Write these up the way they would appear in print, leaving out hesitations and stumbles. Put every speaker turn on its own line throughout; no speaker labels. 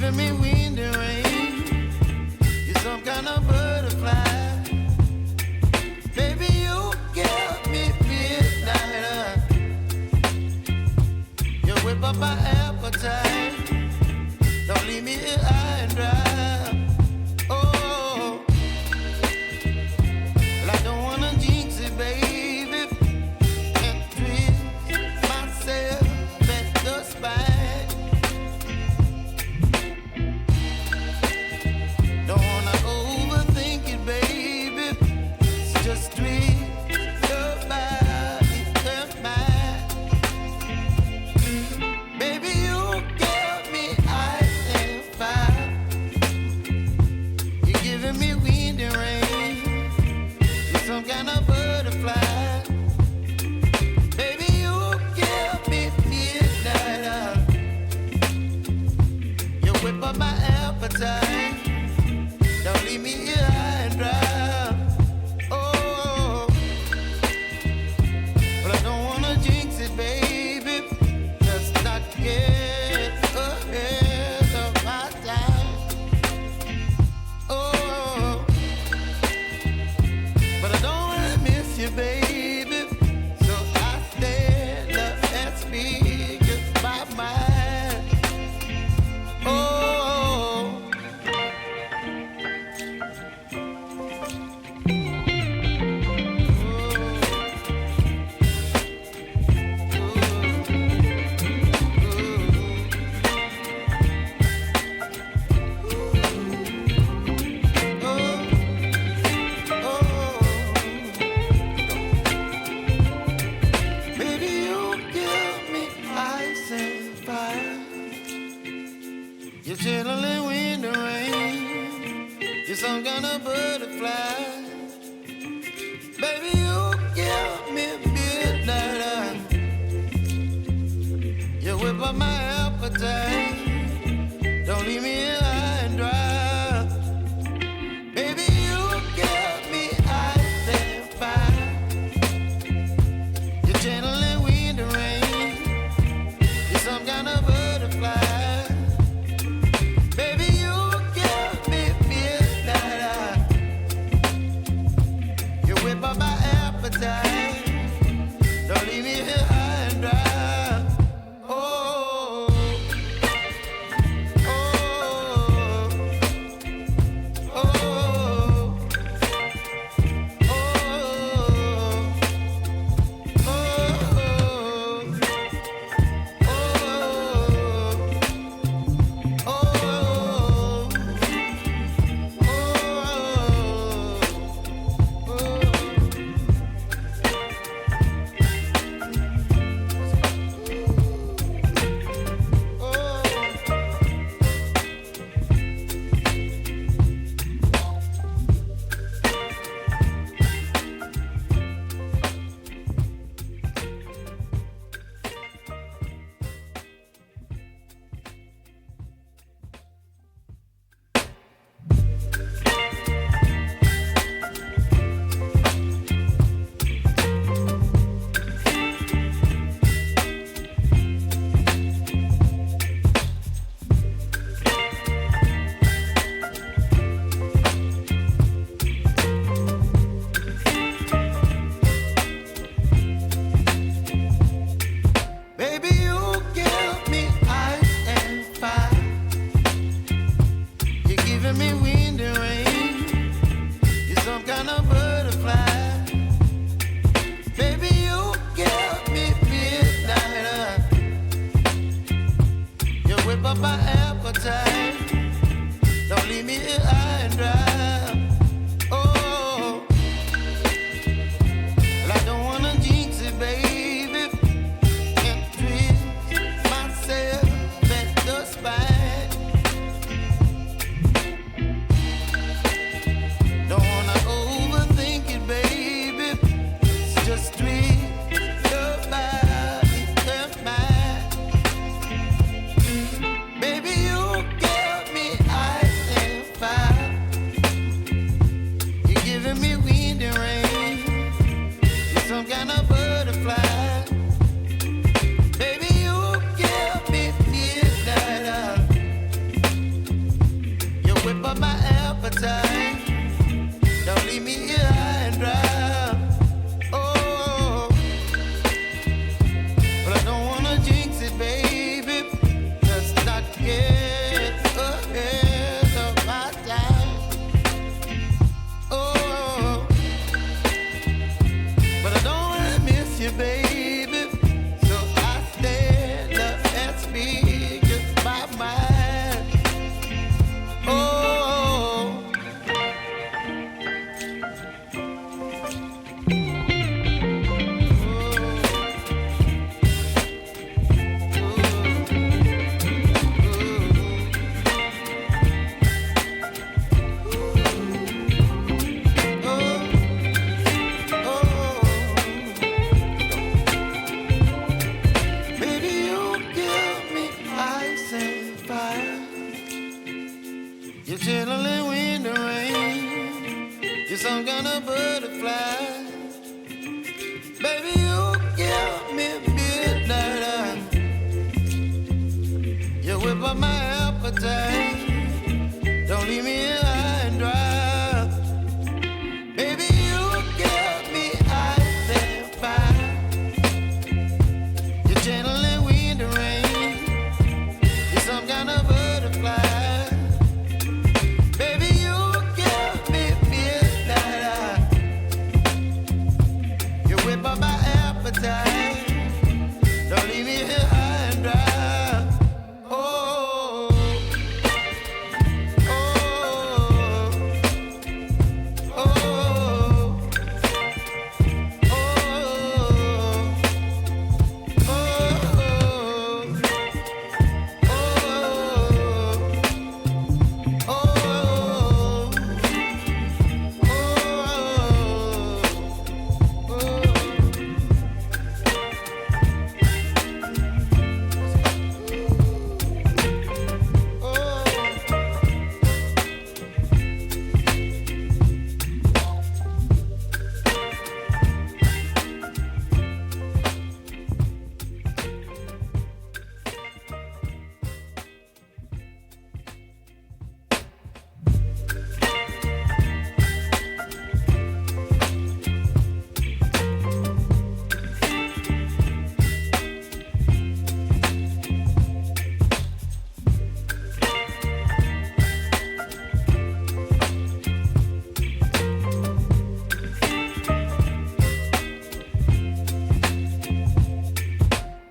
giving me wind and rain. You're some kind of butterfly. Baby, you give me midnight. You whip up my appetite. Don't leave me here high and dry. Oh, well, I don't wanna jinx it, baby, and twist myself at the spine. Don't wanna overthink it, baby. It's just twist your body and mine. Baby, you give me ice and fire. You're giving me wind and rain. You're some kind of butterfly. Baby, you give me midnight. You whip up my appetite. Don't leave me here high and dry. Oh, but I don't wanna jinx it, baby. Let's not get ahead of my time. Oh, but I don't wanna miss you, baby. So I stand up and speak my mind. Oh. Baby, you give me ice and fire. You're chilling wind and rain. You're some kind of butterfly. Baby, you give me midnight. You whip up my appetite. Don't leave me here high and dry. Baby, you give me ice and fire. You're channeling wind and rain. You're some kind of butterfly. Baby, you give me midnight. You whip up my appetite. Don't leave me here high and dry. Oh. You're chilling wind and rain. You're some kind of butterfly. Baby, you give me midnight. You whip up my appetite. Don't leave me here high and dry. Baby, you give me ice and fire. You're channeling wind and rain. You're some kind of butterfly. Baby, you give me midnight. You whip up my appetite. Don't leave me here high and dry.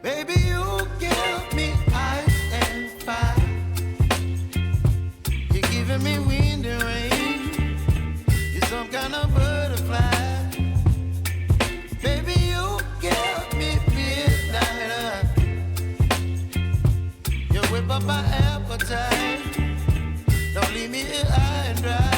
Baby, you give me ice and fire. You're giving me wind and rain. You're some kind of butterfly. Baby, you give me midnight. You whip up my appetite. Don't leave me here high and dry.